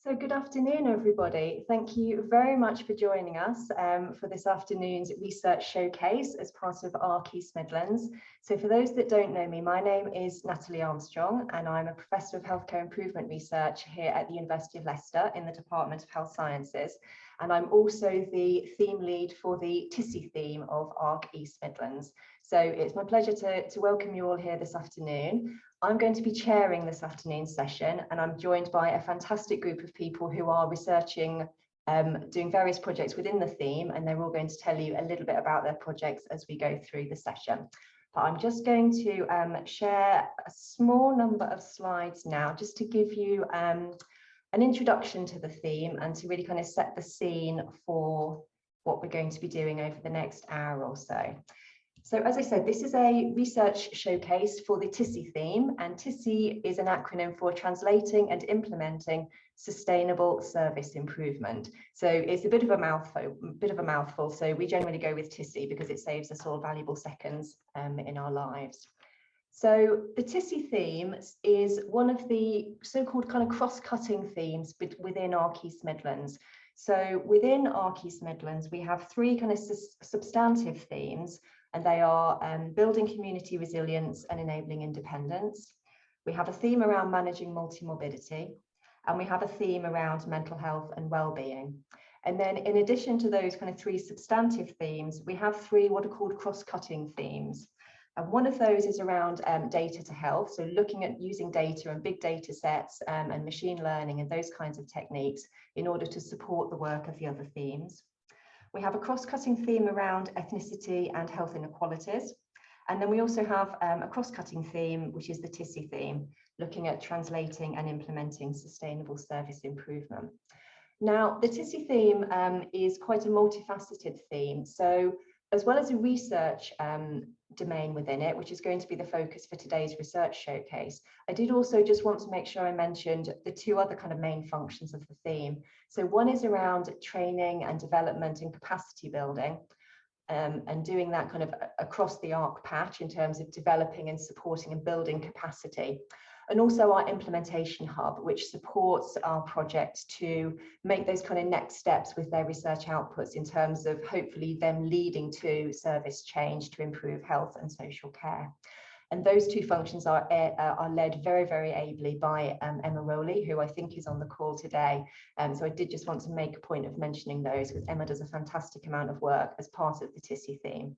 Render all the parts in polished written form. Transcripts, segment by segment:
So good afternoon, everybody. Thank you very much for joining us for this afternoon's research showcase as part of ARC East Midlands. So for those that don't know me, my name is Natalie Armstrong and I'm a Professor of Healthcare Improvement Research here at the University of Leicester in the Department of Health Sciences. And I'm also the theme lead for the TISI theme of ARC East Midlands. So it's my pleasure to welcome you all here this afternoon. I'm going to be chairing this afternoon's session and I'm joined by a fantastic group of people who are researching, doing various projects within the theme, and they're all going to tell you a little bit about their projects as we go through the session. But I'm just going to share a small number of slides now just to give you an introduction to the theme and to really kind of set the scene for what we're going to be doing over the next hour or so. So as I said, this is a research showcase for the TISI theme, and TISI is an acronym for Translating and Implementing Sustainable Service Improvement. So it's a bit of a mouthful. So we generally go with TISI because it saves us all valuable seconds in our lives. So the TISI theme is one of the so-called kind of cross-cutting themes within ARC East Midlands. So within ARC East Midlands, we have three kind of substantive themes, and they are building community resilience and enabling independence. We have a theme around managing multimorbidity, and we have a theme around mental health and well-being. And then in addition to those kind of three substantive themes, we have three what are called cross-cutting themes. And one of those is around data to health, so looking at using data and big data sets and machine learning and those kinds of techniques in order to support the work of the other themes. We have a cross-cutting theme around ethnicity and health inequalities. And then we also have a cross-cutting theme, which is the TISI theme, looking at translating and implementing sustainable service improvement. Now, the TISI theme is quite a multifaceted theme. So as well as a research domain within it, which is going to be the focus for today's research showcase, I did also just want to make sure I mentioned the two other kind of main functions of the theme. So one is around training and development and capacity building, and doing that kind of across the ARC patch in terms of developing and supporting and building capacity. And also our implementation hub, which supports our projects to make those kind of next steps with their research outputs in terms of hopefully them leading to service change to improve health and social care. And those two functions are led very, very ably by Emma Rowley, who I think is on the call today. So I did just want to make a point of mentioning those because Emma does a fantastic amount of work as part of the TISI theme.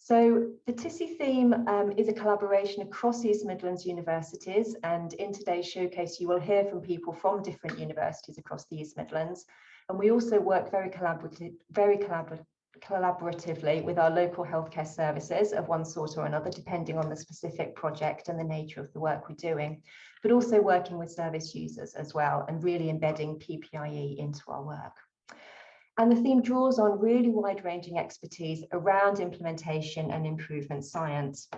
So the TISI theme is a collaboration across East Midlands universities, and in today's showcase you will hear from people from different universities across the East Midlands, and we also work very collaboratively with our local healthcare services of one sort or another, depending on the specific project and the nature of the work we're doing, but also working with service users as well and really embedding PPIE into our work. And the theme draws on really wide-ranging expertise around implementation and improvement science.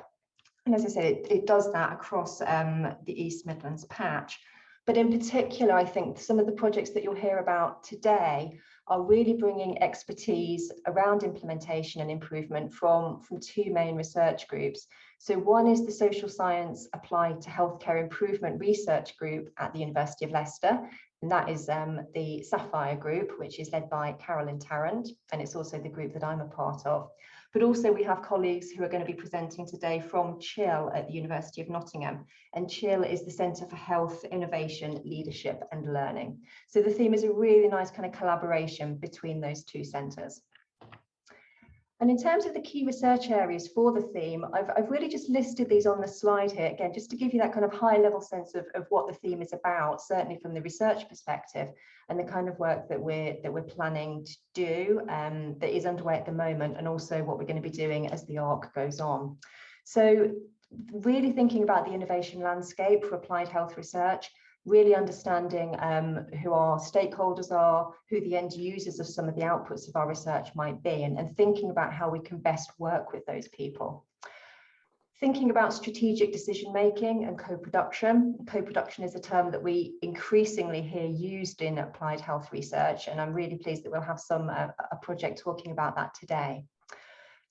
And as I said, it does that across the East Midlands patch. But in particular, I think some of the projects that you'll hear about today are really bringing expertise around implementation and improvement from two main research groups. So one is the Social Science Applied to Healthcare Improvement Research Group at the University of Leicester. And that is the Sapphire group, which is led by Carolyn Tarrant, and it's also the group that I'm a part of. But also we have colleagues who are going to be presenting today from CHIL at the University of Nottingham. And CHIL is the Centre for Health, Innovation, Leadership and Learning. So the theme is a really nice kind of collaboration between those two centres. And in terms of the key research areas for the theme, I've really just listed these on the slide here, again, just to give you that kind of high level sense of what the theme is about, certainly from the research perspective and the kind of work that we're planning to do that is underway at the moment, and also what we're going to be doing as the ARC goes on. So really thinking about the innovation landscape for applied health research, really understanding who our stakeholders are, who the end users of some of the outputs of our research might be, and thinking about how we can best work with those people. Thinking about strategic decision making and co-production. Co-production is a term that we increasingly hear used in applied health research, and I'm really pleased that we'll have a project talking about that today.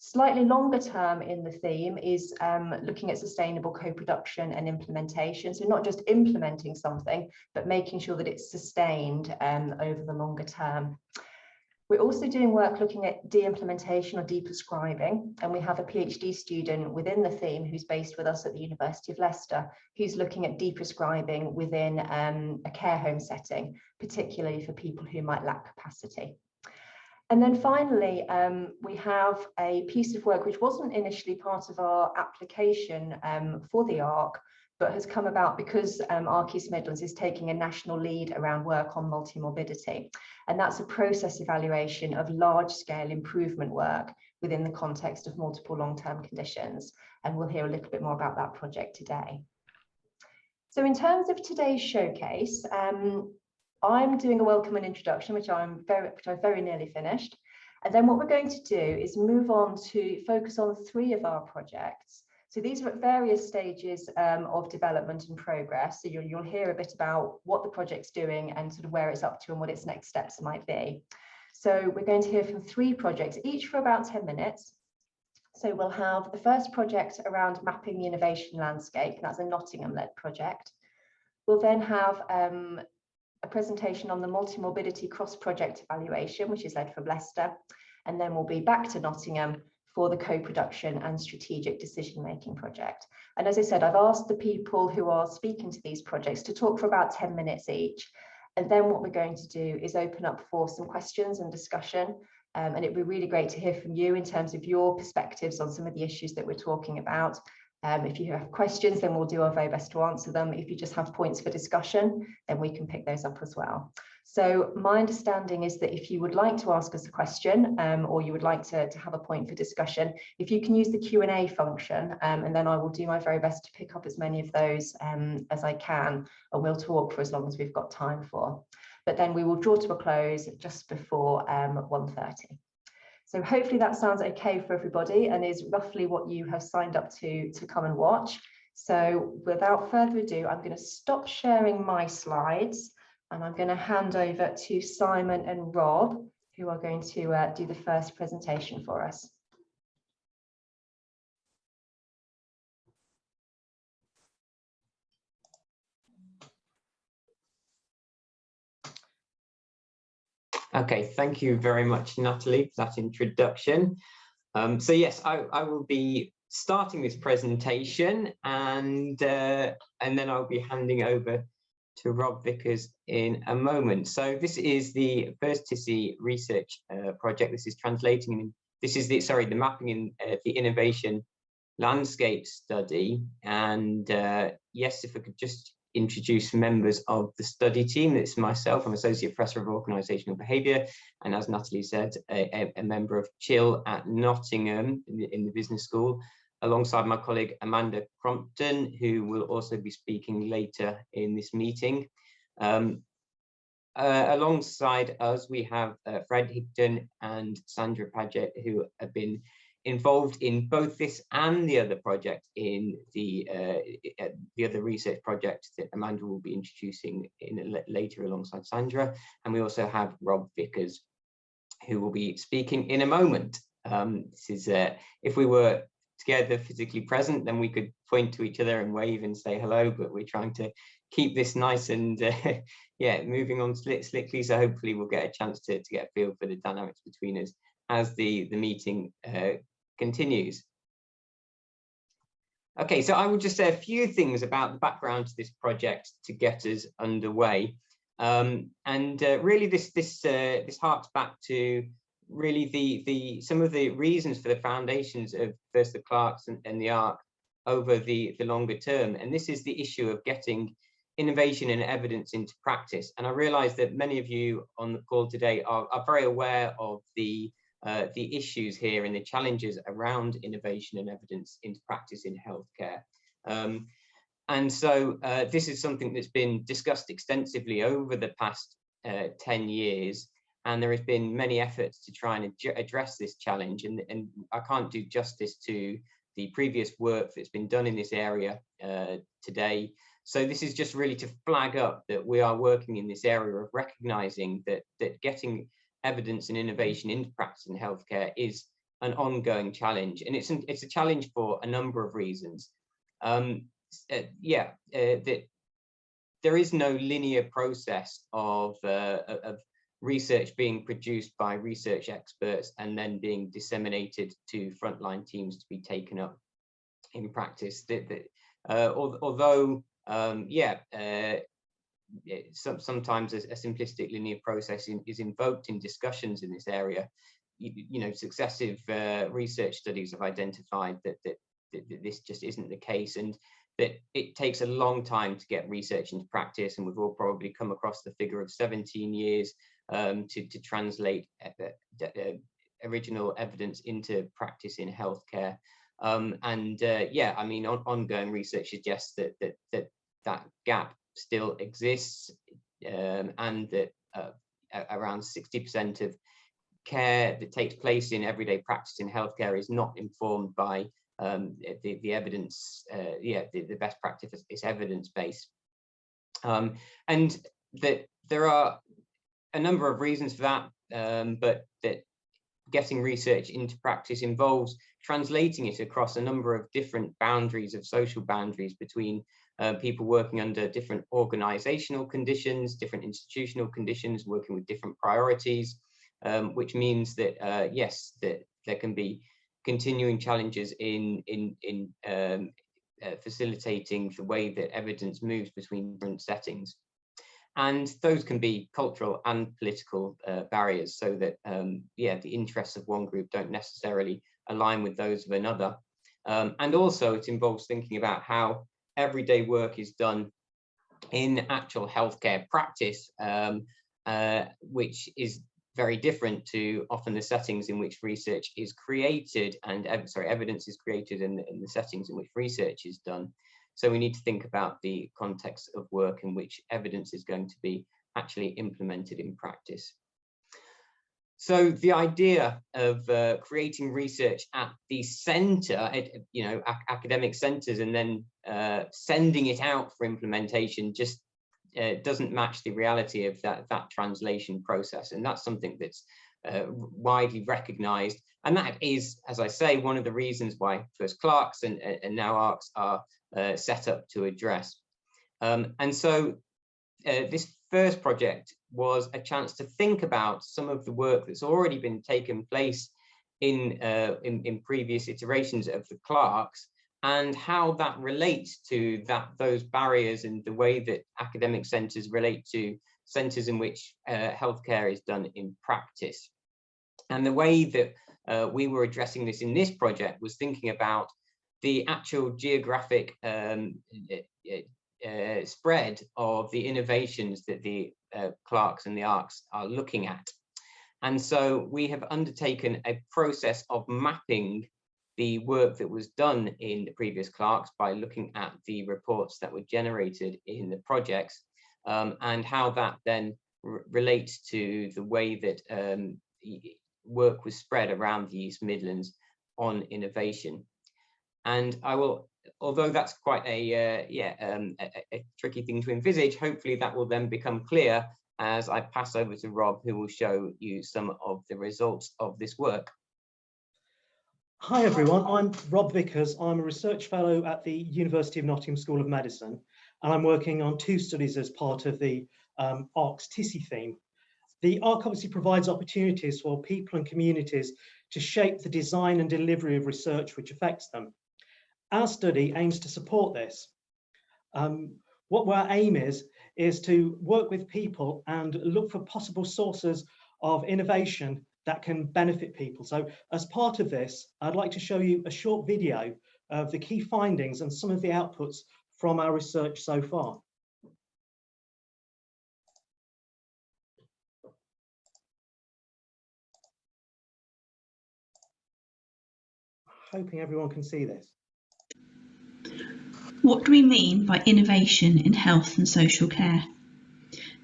Slightly longer term in the theme is looking at sustainable co-production and implementation. So not just implementing something, but making sure that it's sustained over the longer term. We're also doing work looking at de-implementation or de-prescribing, and we have a PhD student within the theme who's based with us at the University of Leicester, who's looking at de-prescribing within a care home setting, particularly for people who might lack capacity. And then finally, we have a piece of work which wasn't initially part of our application for the ARC, but has come about because ARC East Midlands is taking a national lead around work on multimorbidity. And that's a process evaluation of large-scale improvement work within the context of multiple long-term conditions. And we'll hear a little bit more about that project today. So in terms of today's showcase, I'm doing a welcome and introduction, which I've very nearly finished. And then what we're going to do is move on to focus on 3 of our projects. So these are at various stages of development and progress. So you'll hear a bit about what the project's doing and sort of where it's up to and what its next steps might be. So we're going to hear from 3 projects, each for about 10 minutes. So we'll have the first project around mapping the innovation landscape. That's a Nottingham-led project. We'll then have a presentation on the multimorbidity cross-project evaluation, which is led from Leicester. And then we'll be back to Nottingham for the co-production and strategic decision-making project. And as I said, I've asked the people who are speaking to these projects to talk for about 10 minutes each. And then what we're going to do is open up for some questions and discussion. And it'd be really great to hear from you in terms of your perspectives on some of the issues that we're talking about. If you have questions, then we'll do our very best to answer them. If you just have points for discussion, then we can pick those up as well. So my understanding is that if you would like to ask us a question or you would like to have a point for discussion, if you can use the Q&A function, and then I will do my very best to pick up as many of those as I can, and we'll talk for as long as we've got time for. But then we will draw to a close just before 1:30. So hopefully that sounds okay for everybody and is roughly what you have signed up to come and watch. So without further ado, I'm going to stop sharing my slides and I'm going to hand over to Simon and Rob, who are going to do the first presentation for us. Okay, thank you very much, Natalie, for that introduction. So yes, I will be starting this presentation and then I'll be handing over to Rob Vickers in a moment. So this is the MLTC research project. This is the mapping in the innovation landscape study. And yes, if I could just introduce members of the study team. It's myself, I'm Associate Professor of Organisational Behaviour, and as Natalie said, a member of CHIL at Nottingham in the Business School, alongside my colleague Amanda Crompton, who will also be speaking later in this meeting. Alongside us, we have Fred Higdon and Sandra Paget, who have been involved in both this and the other project in the other research project that Amanda will be introducing later alongside Sandra. And we also have Rob Vickers, who will be speaking in a moment. This is if we were together physically present, then we could point to each other and wave and say hello, but we're trying to keep this nice and yeah, moving on slickly, so hopefully we'll get a chance to get a feel for the dynamics between us as the meeting continues. Okay, so I will just say a few things about the background to this project to get us underway. Really this harks back to really some of the reasons for the foundations of first the Clarks and the ARC over the longer term. And this is the issue of getting innovation and evidence into practice. And I realize that many of you on the call today are very aware of the issues here and the challenges around innovation and evidence into practice in healthcare. And so this is something that's been discussed extensively over the past 10 years. And there has been many efforts to try and address this challenge. And I can't do justice to the previous work that's been done in this area today. So this is just really to flag up that we are working in this area of recognizing that getting evidence and innovation into practice in healthcare is an ongoing challenge, and it's a challenge for a number of reasons. That there is no linear process of research being produced by research experts and then being disseminated to frontline teams to be taken up in practice. Although sometimes a simplistic linear process is invoked in discussions in this area, successive research studies have identified that this just isn't the case, and that it takes a long time to get research into practice, and we've all probably come across the figure of 17 years to translate original evidence into practice in healthcare. Ongoing research suggests that gap still exists, and that around 60% of care that takes place in everyday practice in healthcare is not informed by the evidence. The best practice is evidence-based, and that there are a number of reasons for that, but that getting research into practice involves translating it across a number of different boundaries, of social boundaries, between people working under different organizational conditions, different institutional conditions, working with different priorities, which means that yes, that there can be continuing challenges in facilitating the way that evidence moves between different settings. And those can be cultural and political barriers, so that the interests of one group don't necessarily align with those of another. And also it involves thinking about how everyday work is done in actual healthcare practice, which is very different to often the settings in which research is created, and evidence is created in the settings in which research is done. So we need to think about the context of work in which evidence is going to be actually implemented in practice. So the idea of creating research at the center, academic centers, and then sending it out for implementation just doesn't match the reality of that translation process. And that's something that's widely recognized. And that is, as I say, one of the reasons why first clerks and now ARCs are set up to address. And so this first project was a chance to think about some of the work that's already been taken place in previous iterations of the clerks, and how that relates to those barriers and the way that academic centres relate to centres in which healthcare is done in practice. And the way that we were addressing this in this project was thinking about the actual geographic spread of the innovations that the clerks and the ARCs are looking at. And so we have undertaken a process of mapping the work that was done in the previous clerks by looking at the reports that were generated in the projects, and how that then relates to the way that work was spread around the East Midlands on innovation. And I will, although that's quite a tricky thing to envisage, hopefully that will then become clear as I pass over to Rob, who will show you some of the results of this work. Hi everyone, I'm Rob Vickers. I'm a research fellow at the University of Nottingham School of Medicine, and I'm working on 2 studies as part of the ARC's TISI theme. The ARC obviously provides opportunities for people and communities to shape the design and delivery of research which affects them. Our study aims to support this. What our aim is to work with people and look for possible sources of innovation that can benefit people. So as part of this, I'd like to show you a short video of the key findings and some of the outputs from our research so far. Hoping everyone can see this. What do we mean by innovation in health and social care?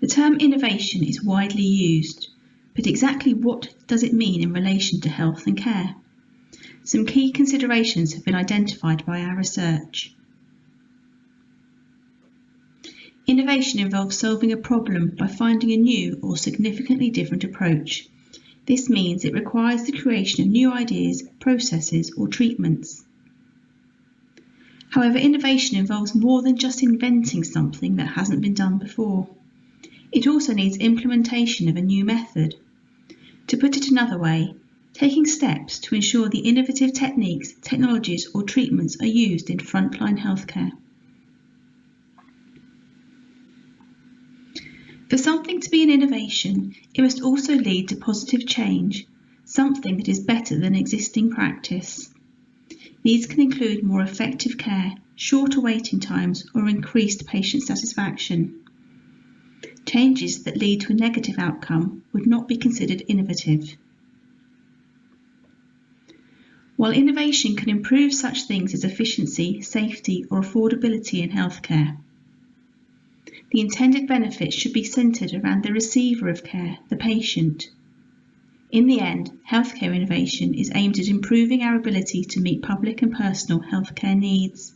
The term innovation is widely used, but exactly what does it mean in relation to health and care? Some key considerations have been identified by our research. Innovation involves solving a problem by finding a new or significantly different approach. This means it requires the creation of new ideas, processes, or treatments. However, innovation involves more than just inventing something that hasn't been done before. It also needs implementation of a new method. To put it another way, taking steps to ensure the innovative techniques, technologies, or treatments are used in frontline healthcare. For something to be an innovation, it must also lead to positive change, something that is better than existing practice. These can include more effective care, shorter waiting times, or increased patient satisfaction. Changes that lead to a negative outcome would not be considered innovative. While innovation can improve such things as efficiency, safety, or affordability in healthcare, the intended benefits should be centred around the receiver of care, the patient. In the end, healthcare innovation is aimed at improving our ability to meet public and personal healthcare needs.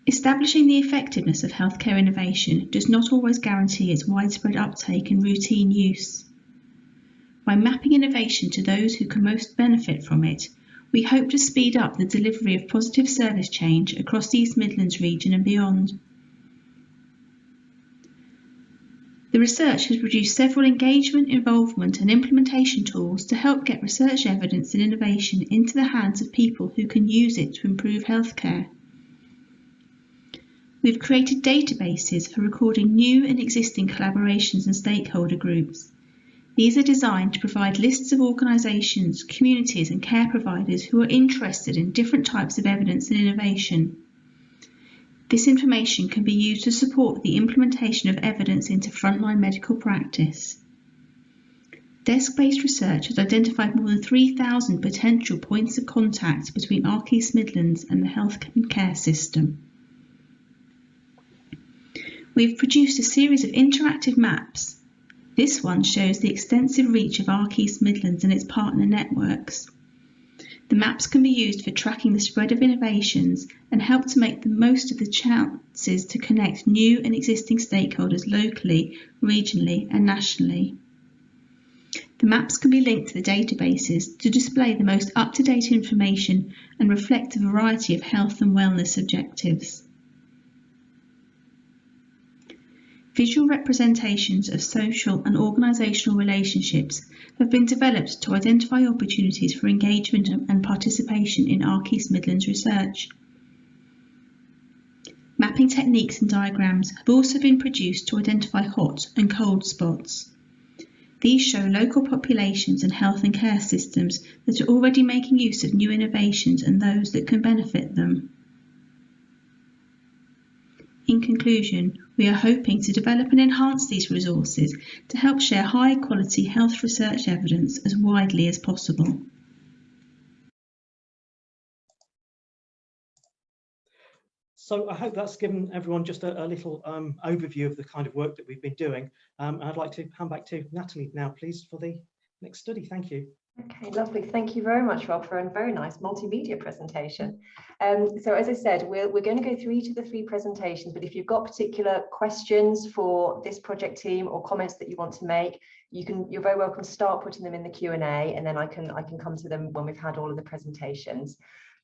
Establishing the effectiveness of healthcare innovation does not always guarantee its widespread uptake and routine use. By mapping innovation to those who can most benefit from it, we hope to speed up the delivery of positive service change across the East Midlands region and beyond. The research has produced several engagement, involvement and implementation tools to help get research evidence and innovation into the hands of people who can use it to improve healthcare. We've created databases for recording new and existing collaborations and stakeholder groups. These are designed to provide lists of organisations, communities and care providers who are interested in different types of evidence and innovation. This information can be used to support the implementation of evidence into frontline medical practice. Desk-based research has identified more than 3,000 potential points of contact between Arc East Midlands and the healthcare system. We've produced a series of interactive maps. This one shows the extensive reach of Arc East Midlands and its partner networks. The maps can be used for tracking the spread of innovations and help to make the most of the chances to connect new and existing stakeholders locally, regionally and nationally. The maps can be linked to the databases to display the most up-to-date information and reflect a variety of health and wellness objectives. Visual representations of social and organisational relationships have been developed to identify opportunities for engagement and participation in Arc East Midlands research. Mapping techniques and diagrams have also been produced to identify hot and cold spots. These show local populations and health and care systems that are already making use of new innovations and those that can benefit them. In conclusion, we are hoping to develop and enhance these resources to help share high quality health research evidence as widely as possible. So I hope that's given everyone just a little overview of the kind of work that we've been doing. I'd like to hand back to Natalie now, please, for the next study. Thank you. Okay, lovely. Thank you very much, Rob, for a very nice multimedia presentation. So as I said, we're going to go through each of the three presentations, but if you've got particular questions for this project team or comments that you want to make, you're very welcome to start putting them in the Q&A, and then I can come to them when we've had all of the presentations.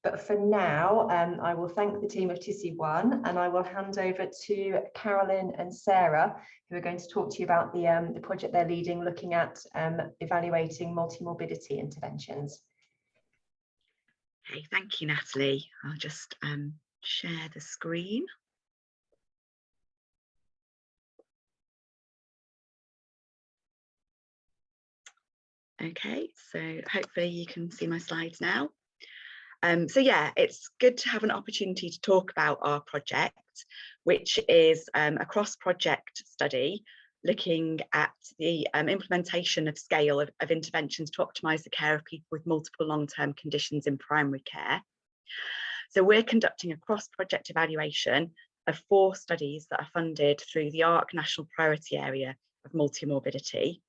But for now, I will thank the team of TISI1, and I will hand over to Carolyn and Sarah, who are going to talk to you about the project they're leading, looking at evaluating multimorbidity interventions. Okay, thank you, Natalie. I'll just share the screen. Okay, so hopefully you can see my slides now. So yeah, it's good to have an opportunity to talk about our project, which is a cross-project study looking at the implementation of scale of interventions to optimise the care of people with multiple long-term conditions in primary care. So we're conducting a cross-project evaluation of 4 studies that are funded through the ARC National Priority Area of Multimorbidity,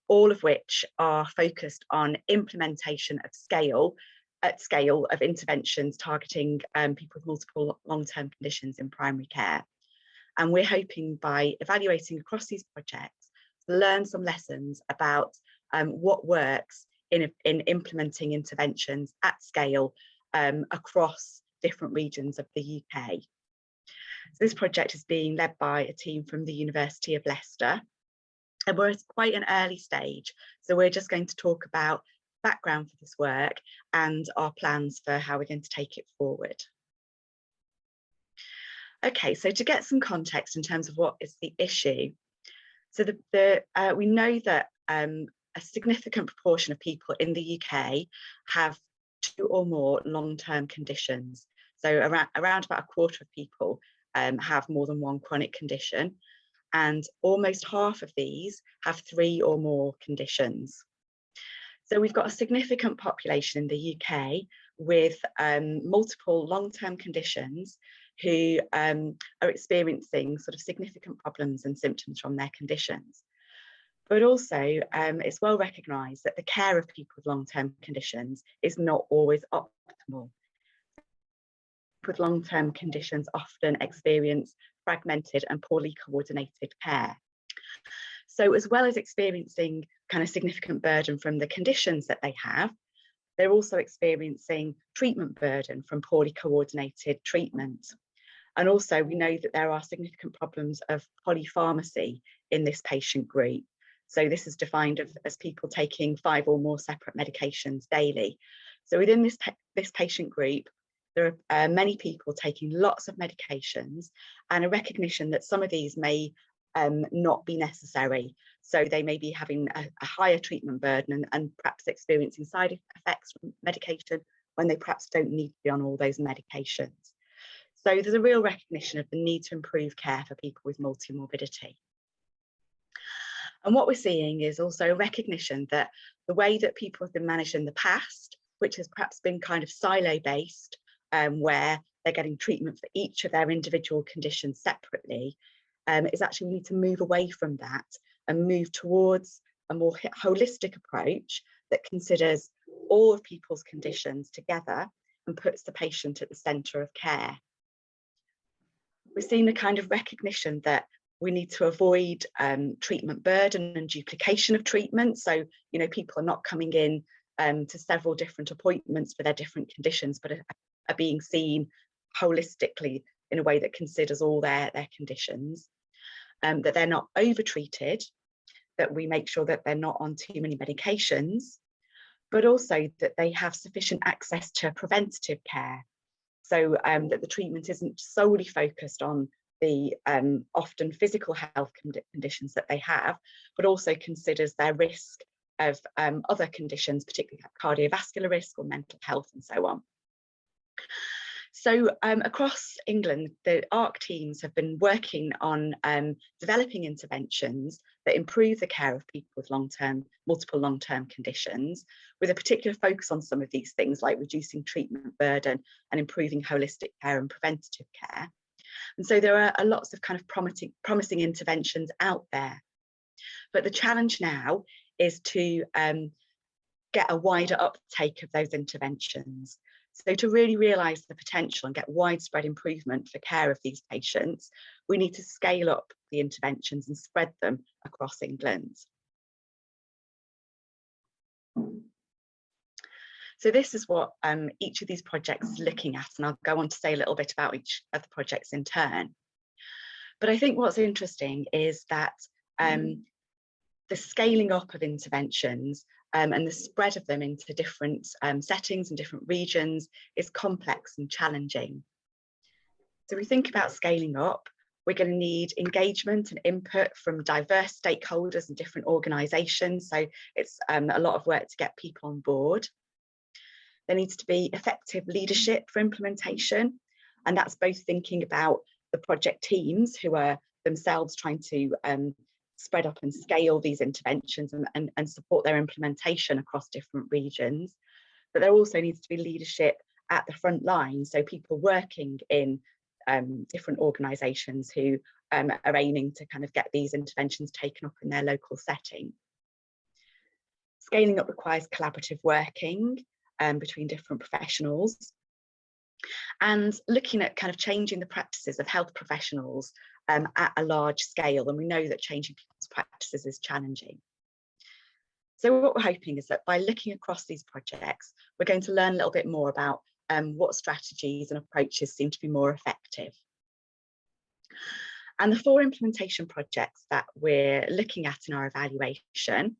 all of which are focused on implementation of scale of interventions targeting people with multiple long-term conditions in primary care. And we're hoping by evaluating across these projects to learn some lessons about what works in implementing interventions at scale across different regions of the UK. So this project is being led by a team from the University of Leicester, and we're at quite an early stage. So we're just going to talk about background for this work and our plans for how we're going to take it forward. Okay, so to get some context in terms of what is the issue. So we know that a significant proportion of people in the UK have 2 or more long-term conditions. So around about a quarter of people have more than one chronic condition, and almost half of these have 3 or more conditions. So we've got a significant population in the UK with multiple long-term conditions who are experiencing sort of significant problems and symptoms from their conditions. But also, it's well recognised that the care of people with long-term conditions is not always optimal. People with long-term conditions often experience fragmented and poorly coordinated care. So as well as experiencing kind of significant burden from the conditions that they have, they're also experiencing treatment burden from poorly coordinated treatment. And also we know that there are significant problems of polypharmacy in this patient group. So this is defined as people taking 5 or more separate medications daily. So within this patient group, there are many people taking lots of medications, and a recognition that some of these may not be necessary. So they may be having a higher treatment burden and perhaps experiencing side effects from medication when they perhaps don't need to be on all those medications. So there's a real recognition of the need to improve care for people with multimorbidity. And what we're seeing is also a recognition that the way that people have been managed in the past, which has perhaps been kind of silo-based, where they're getting treatment for each of their individual conditions separately, is actually we need to move away from that and move towards a more holistic approach that considers all of people's conditions together and puts the patient at the centre of care. We're seeing a kind of recognition that we need to avoid treatment burden and duplication of treatment. So, you know, people are not coming in to several different appointments for their different conditions, but are being seen holistically in a way that considers all their conditions, that they're not over-treated, that we make sure that they're not on too many medications, but also that they have sufficient access to preventative care. So that the treatment isn't solely focused on the often physical health conditions that they have, but also considers their risk of other conditions, particularly cardiovascular risk or mental health and so on. So across England, the ARC teams have been working on developing interventions that improve the care of people with multiple long-term conditions, with a particular focus on some of these things like reducing treatment burden and improving holistic care and preventative care. And so there are lots of kind of promising interventions out there. But the challenge now is to get a wider uptake of those interventions. So to really realise the potential and get widespread improvement for care of these patients, we need to scale up the interventions and spread them across England. So this is what each of these projects is looking at, and I'll go on to say a little bit about each of the projects in turn. But I think what's interesting is that the scaling up of interventions and the spread of them into different settings and different regions is complex and challenging. So we think about scaling up, we're going to need engagement and input from diverse stakeholders and different organisations. So it's a lot of work to get people on board. There needs to be effective leadership for implementation, and that's both thinking about the project teams who are themselves trying to spread up and scale these interventions and support their implementation across different regions. But there also needs to be leadership at the front line, so people working in different organisations who are aiming to kind of get these interventions taken up in their local setting. Scaling up requires collaborative working between different professionals, and looking at kind of changing the practices of health professionals at a large scale. And we know that changing people's practices is challenging. So what we're hoping is that by looking across these projects, we're going to learn a little bit more about what strategies and approaches seem to be more effective. And the 4 implementation projects that we're looking at in our evaluation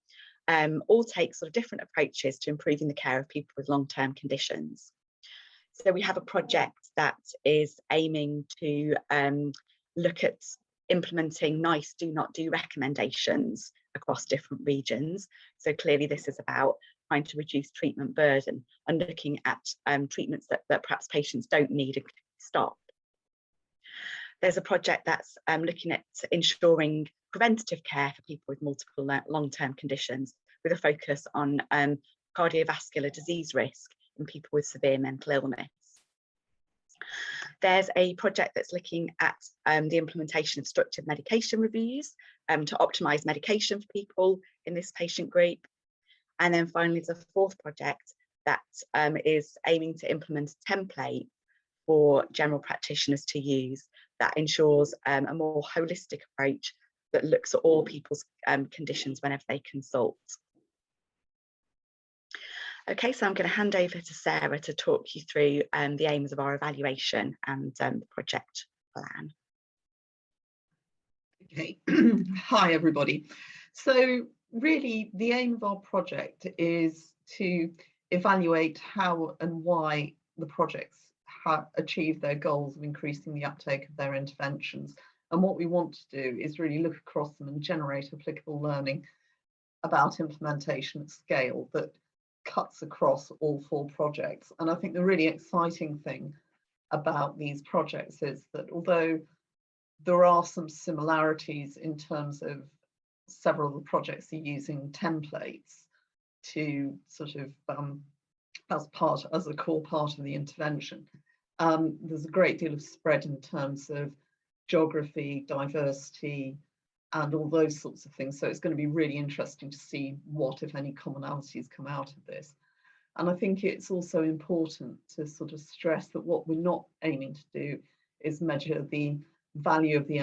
all take sort of different approaches to improving the care of people with long-term conditions. So we have a project that is aiming to look at implementing nice do not do recommendations across different regions. So clearly this is about trying to reduce treatment burden and looking at treatments that perhaps patients don't need and stop. There's a project that's looking at ensuring preventative care for people with multiple long-term conditions with a focus on cardiovascular disease risk in people with severe mental illness. There's a project that's looking at the implementation of structured medication reviews to optimise medication for people in this patient group. And then finally, there's a 4th project that is aiming to implement a template for general practitioners to use that ensures a more holistic approach that looks at all people's conditions whenever they consult. Okay, so I'm going to hand over to Sarah to talk you through the aims of our evaluation and the project plan. Okay, hi everybody. So really the aim of our project is to evaluate how and why the projects have achieved their goals of increasing the uptake of their interventions. And what we want to do is really look across them and generate applicable learning about implementation at scale that cuts across all 4 projects. And I think the really exciting thing about these projects is that although there are some similarities in terms of several of the projects are using templates to sort of as a core part of the intervention, there's a great deal of spread in terms of geography, diversity, and all those sorts of things. So it's going to be really interesting to see what, if any, commonalities come out of this. And I think it's also important to sort of stress that what we're not aiming to do is measure the value of the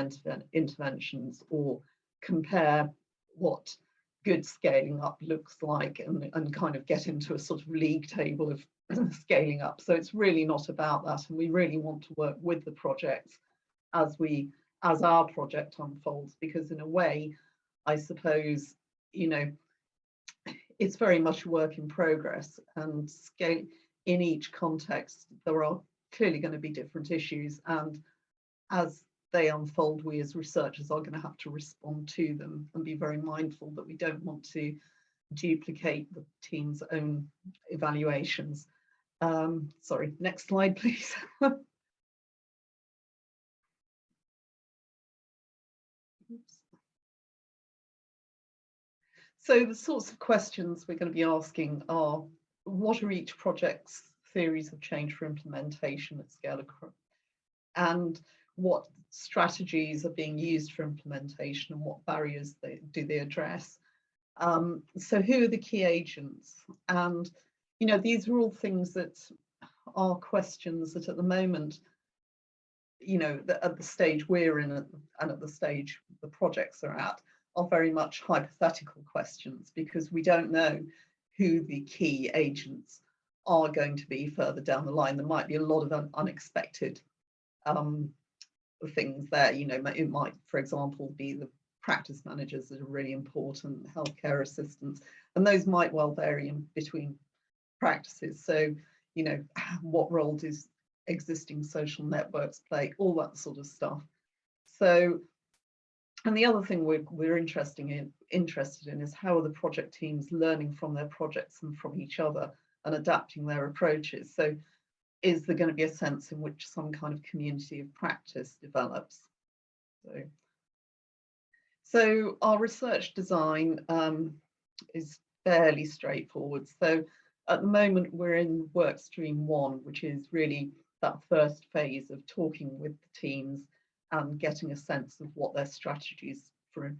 interventions or compare what good scaling up looks like and kind of get into a sort of league table of scaling up. So it's really not about that. And we really want to work with the projects as our project unfolds, because in a way, I suppose, you know, it's very much a work in progress, and scale in each context, there are clearly going to be different issues, and as they unfold, we as researchers are going to have to respond to them and be very mindful that we don't want to duplicate the team's own evaluations. Sorry, next slide, please. So the sorts of questions we're going to be asking are, what are each project's theories of change for implementation at scale, and what strategies are being used for implementation, and what barriers do they address? So who are the key agents? And, you know, these are all things that are questions that at the moment, you know, at the stage we're in and at the stage the projects are at, are very much hypothetical questions, because we don't know who the key agents are going to be further down the line. There might be a lot of unexpected things there. You know, it might, for example, be the practice managers that are really important, healthcare assistants, and those might well vary in between practices. So, you know, what role does existing social networks play, all that sort of stuff. So, and the other thing we're interested in is how are the project teams learning from their projects and from each other and adapting their approaches. So is there going to be a sense in which some kind of community of practice develops? So our research design is fairly straightforward. So at the moment we're in work stream 1, which is really that first phase of talking with the teams and getting a sense of what their strategies for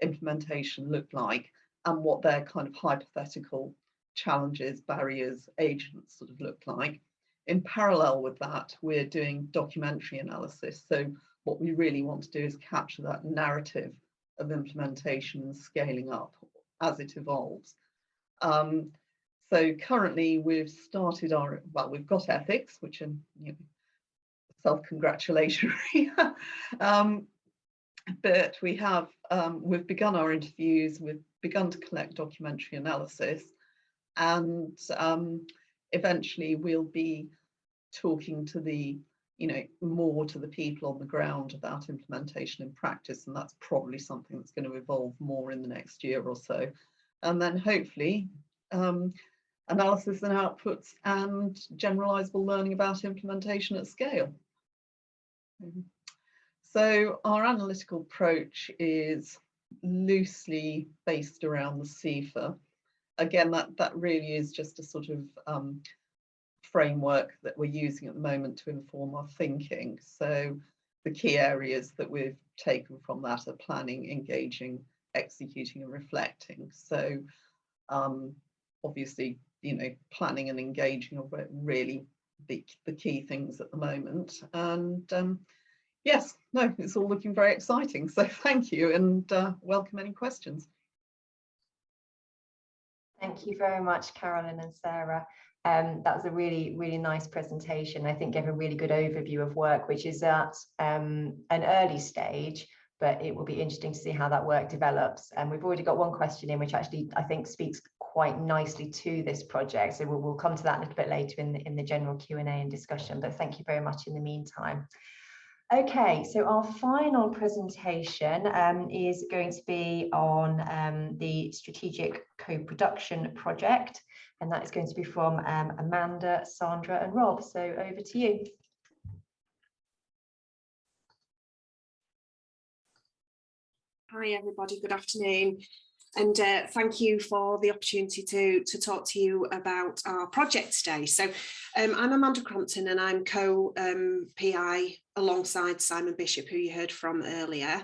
implementation look like and what their kind of hypothetical challenges, barriers, agents sort of look like. In parallel with that, we're doing documentary analysis. So what we really want to do is capture that narrative of implementation and scaling up as it evolves. So currently we've started we've got ethics, which are, you know, self-congratulatory, but we have we've begun our interviews, we've begun to collect documentary analysis, and eventually we'll be talking to the, you know, more to the people on the ground about implementation in practice, and that's probably something that's going to evolve more in the next year or so. And then hopefully analysis and outputs and generalizable learning about implementation at scale. So our analytical approach is loosely based around the CIFA. Again, that really is just a sort of framework that we're using at the moment to inform our thinking. So the key areas that we've taken from that are planning, engaging, executing, and reflecting. So obviously, you know, planning and engaging are really the key things at the moment. And yes, no, it's all looking very exciting. So thank you, and welcome any questions. Thank you very much, Carolyn and Sarah. That was a really, really nice presentation. I think gave a really good overview of work, which is at an early stage, but it will be interesting to see how that work develops. And we've already got one question in, which actually I think speaks quite nicely to this project. So we'll come to that a little bit later in the general Q&A and discussion, but thank you very much in the meantime. Okay, so our final presentation is going to be on the Strategic Co-Production Project, and that is going to be from Amanda, Sandra and Rob. So over to you. Hi everybody, good afternoon. And thank you for the opportunity to talk to you about our project today. So I'm Amanda Crompton and I'm co-PI alongside Simon Bishop, who you heard from earlier.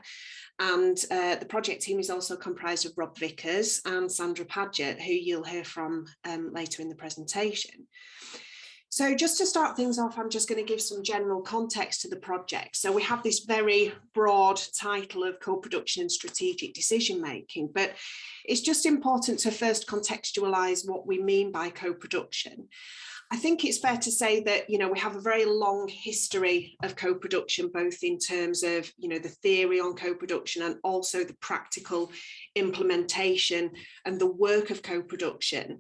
And the project team is also comprised of Rob Vickers and Sandra Padgett, who you'll hear from later in the presentation. So just to start things off, I'm just going to give some general context to the project. So we have this very broad title of co-production and strategic decision making, but it's just important to first contextualize what we mean by co-production. I think it's fair to say that, you know, we have a very long history of co-production, both in terms of, you know, the theory on co-production and also the practical implementation and the work of co-production.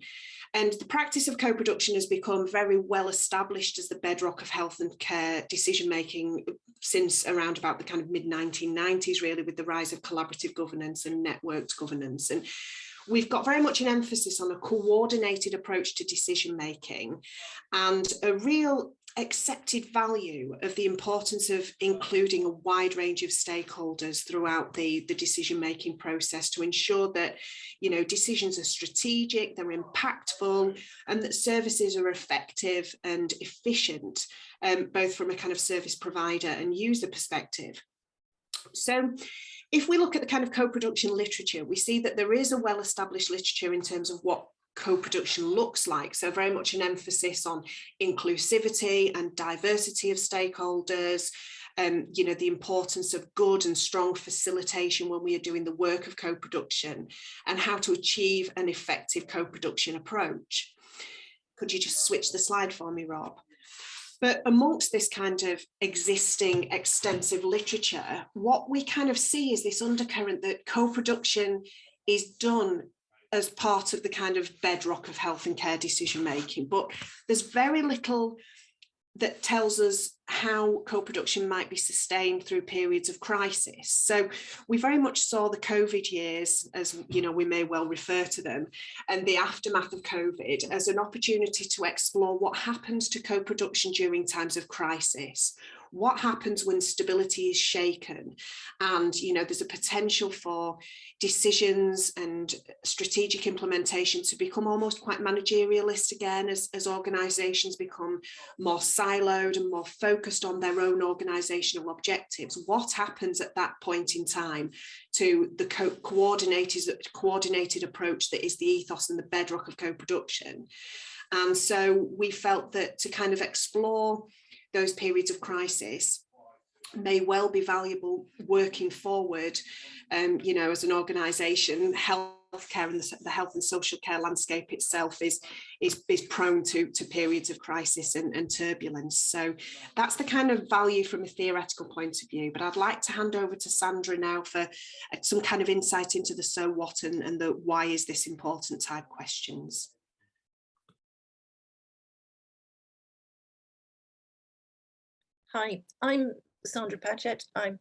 And the practice of co-production has become very well established as the bedrock of health and care decision-making since around about the kind of mid-1990s, really, with the rise of collaborative governance and networked governance. And we've got very much an emphasis on a coordinated approach to decision-making and a real accepted value of the importance of including a wide range of stakeholders throughout the decision-making process to ensure that, you know, decisions are strategic, they're impactful, and that services are effective and efficient, both from a kind of service provider and user perspective. So if we look at the kind of co-production literature, we see that there is a well-established literature in terms of what co-production looks like. So very much an emphasis on inclusivity and diversity of stakeholders, you know, the importance of good and strong facilitation when we are doing the work of co-production, and how to achieve an effective co-production approach. Could you just switch the slide for me, Rob? But amongst this kind of existing extensive literature, what we kind of see is this undercurrent that co-production is done as part of the kind of bedrock of health and care decision making, but there's very little that tells us how co-production might be sustained through periods of crisis. So we very much saw the COVID years, as you know, we may well refer to them, and the aftermath of COVID as an opportunity to explore what happens to co-production during times of crisis. What happens when stability is shaken, and, you know, there's a potential for decisions and strategic implementation to become almost quite managerialist again as organisations become more siloed and more focused on their own organisational objectives. What happens at that point in time to the coordinated approach that is the ethos and the bedrock of co-production? And so we felt that to kind of explore those periods of crisis, may well be valuable working forward, you know, as an organisation. Healthcare and the health and social care landscape itself is prone to periods of crisis and turbulence. So that's the kind of value from a theoretical point of view. But I'd like to hand over to Sandra now for some kind of insight into the so what and the why is this important type questions. Hi, I'm Sandra Patchett. I'm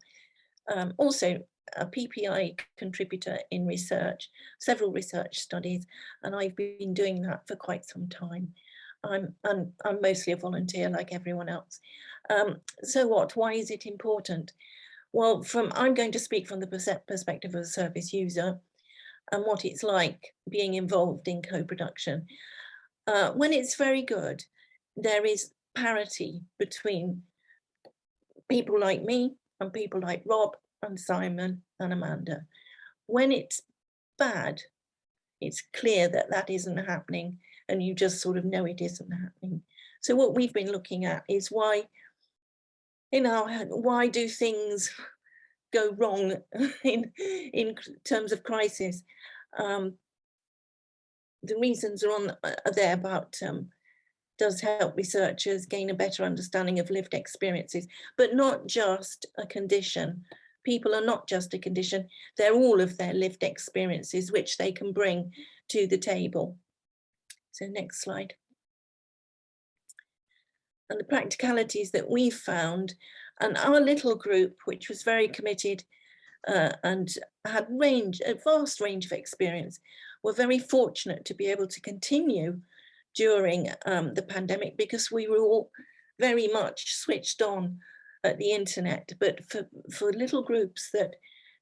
also a PPI contributor in research, several research studies, and I've been doing that for quite some time. I'm mostly a volunteer like everyone else. So what, why is it important? Well, I'm going to speak from the perspective of a service user and what it's like being involved in co-production. When it's very good, there is parity between people like me and people like Rob and Simon and Amanda. When it's bad, it's clear that that isn't happening and you just sort of know it isn't happening. So what we've been looking at is why, you know, why do things go wrong in terms of crisis? The reasons are there about does help researchers gain a better understanding of lived experiences, but not just a condition. People are not just a condition, they're all of their lived experiences which they can bring to the table. So next slide. And the practicalities that we've found, and our little group, which was very committed and had a vast range of experience, were very fortunate to be able to continue during the pandemic because we were all very much switched on at the internet. But for little groups that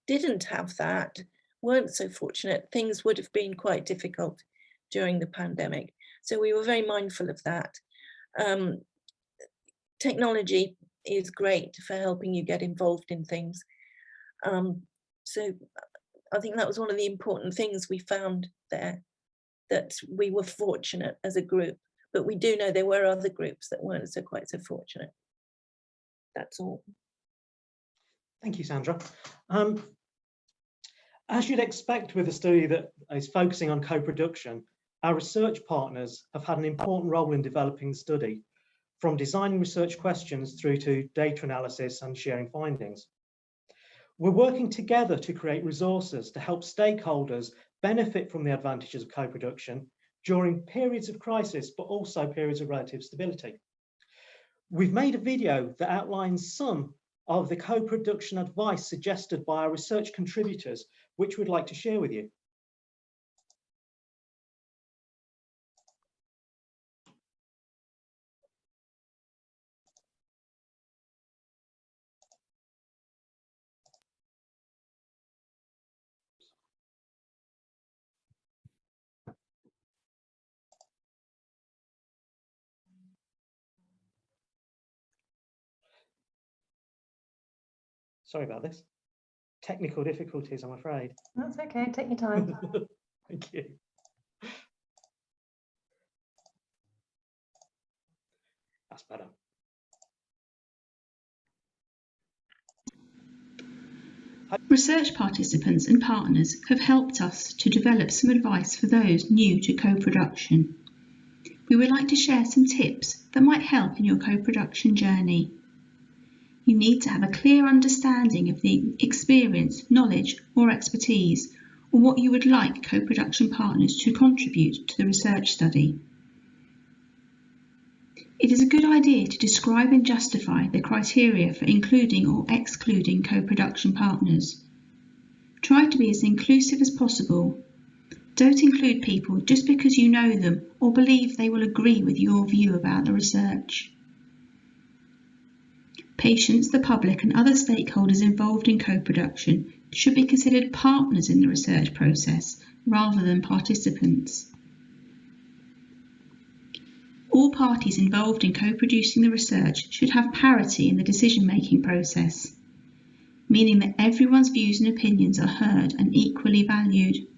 didn't have that, weren't so fortunate, things would have been quite difficult during the pandemic. So we were very mindful of that. Technology is great for helping you get involved in things. So I think that was one of the important things we found there, that we were fortunate as a group, but we do know there were other groups that weren't quite so fortunate. That's all. Thank you, Sandra. As you'd expect with a study that is focusing on co-production, our research partners have had an important role in developing the study, from designing research questions through to data analysis and sharing findings. We're working together to create resources to help stakeholders benefit from the advantages of co-production during periods of crisis, but also periods of relative stability. We've made a video that outlines some of the co-production advice suggested by our research contributors, which we'd like to share with you. Sorry about this. Technical difficulties, I'm afraid. That's okay, take your time. Thank you. That's better. Research participants and partners have helped us to develop some advice for those new to co-production. We would like to share some tips that might help in your co-production journey. You need to have a clear understanding of the experience, knowledge or expertise, or what you would like co-production partners to contribute to the research study. It is a good idea to describe and justify the criteria for including or excluding co-production partners. Try to be as inclusive as possible. Don't include people just because you know them or believe they will agree with your view about the research. Patients, the public and other stakeholders involved in co-production should be considered partners in the research process rather than participants. All parties involved in co-producing the research should have parity in the decision-making process, meaning that everyone's views and opinions are heard and equally valued.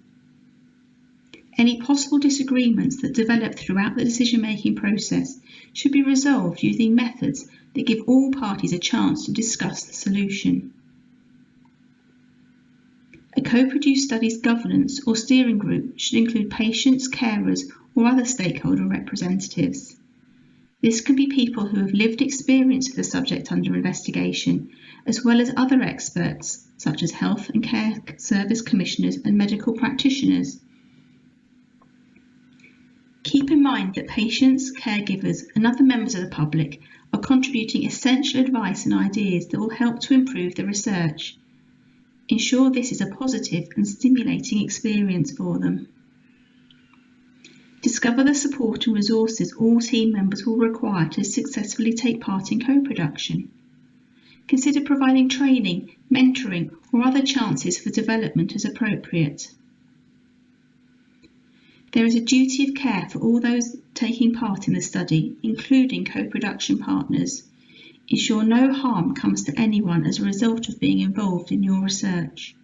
Any possible disagreements that develop throughout the decision-making process should be resolved using methods that give all parties a chance to discuss the solution. A co-produced studies governance or steering group should include patients, carers, or other stakeholder representatives. This can be people who have lived experience of the subject under investigation, as well as other experts, such as health and care service commissioners and medical practitioners. Keep in mind that patients, caregivers, and other members of the public are contributing essential advice and ideas that will help to improve the research. Ensure this is a positive and stimulating experience for them. Discover the support and resources all team members will require to successfully take part in co-production. Consider providing training, mentoring, or other chances for development as appropriate. There is a duty of care for all those taking part in the study, including co-production partners. Ensure no harm comes to anyone as a result of being involved in your research.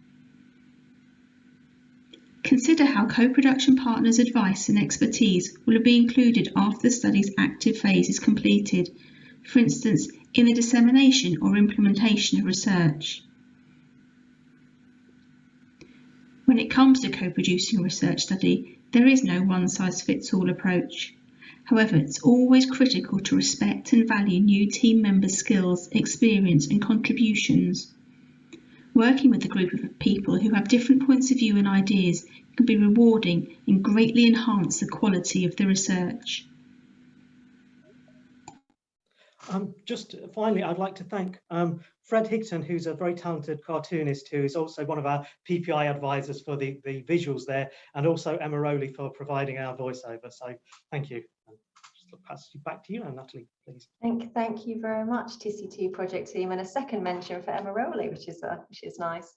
Consider how co-production partners' advice and expertise will be included after the study's active phase is completed, for instance, in the dissemination or implementation of research. When it comes to co-producing a research study, there is no one-size-fits-all approach. However, it's always critical to respect and value new team members' skills, experience, and contributions. Working with a group of people who have different points of view and ideas can be rewarding and greatly enhance the quality of the research. Just finally, I'd like to thank Fred Higton, who's a very talented cartoonist, who is also one of our PPI advisors for the visuals there, and also Emma Rowley for providing our voiceover. So thank you. Just pass you back to you now, Natalie, please. Thank you very much, TC2 project team, and a second mention for Emma Rowley, which is nice.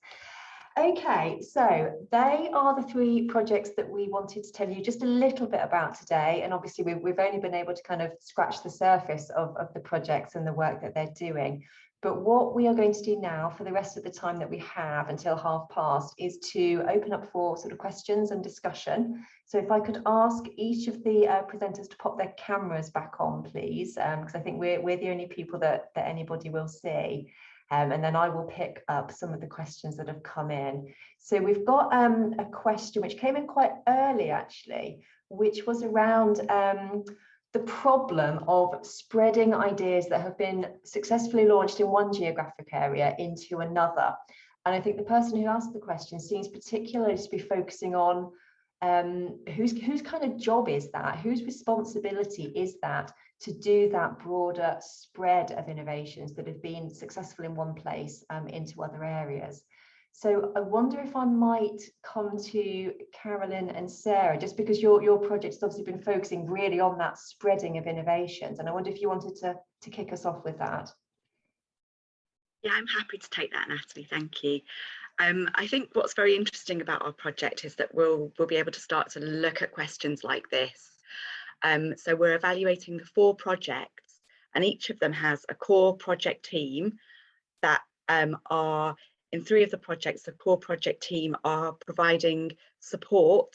Okay, so they are the three projects that we wanted to tell you just a little bit about today, and obviously we've only been able to kind of scratch the surface of the projects and the work that they're doing. But what we are going to do now for the rest of the time that we have until 12:30 is to open up for sort of questions and discussion. So if I could ask each of the presenters to pop their cameras back on, please, because I think we're the only people that anybody will see. And then I will pick up some of the questions that have come in. So we've got a question which came in quite early, actually, which was around the problem of spreading ideas that have been successfully launched in one geographic area into another. And I think the person who asked the question seems particularly to be focusing on whose kind of job is that? Whose responsibility is that to do that broader spread of innovations that have been successful in one place into other areas? So I wonder if I might come to Carolyn and Sarah, just because your project has obviously been focusing really on that spreading of innovations, and I wonder if you wanted to kick us off with that. Yeah, I'm happy to take that, Natalie, thank you. I think what's very interesting about our project is that we'll be able to start to look at questions like this. So we're evaluating the 4 projects, and each of them has a core project team that are, in 3 of the projects, the core project team are providing support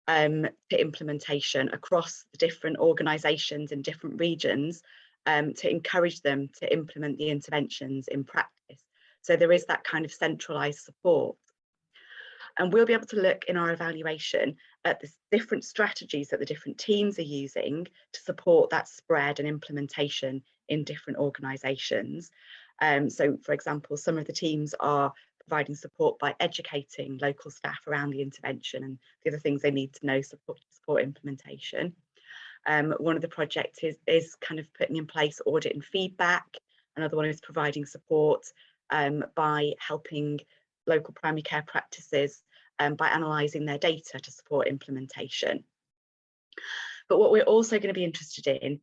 to implementation across the different organisations in different regions to encourage them to implement the interventions in practice. So there is that kind of centralised support. And we'll be able to look in our evaluation at the different strategies that the different teams are using to support that spread and implementation in different organisations. So, for example, some of the teams are providing support by educating local staff around the intervention and the other things they need to know to support implementation. One of the projects is kind of putting in place audit and feedback. Another one is providing support by helping local primary care practices by analysing their data to support implementation. But what we're also going to be interested in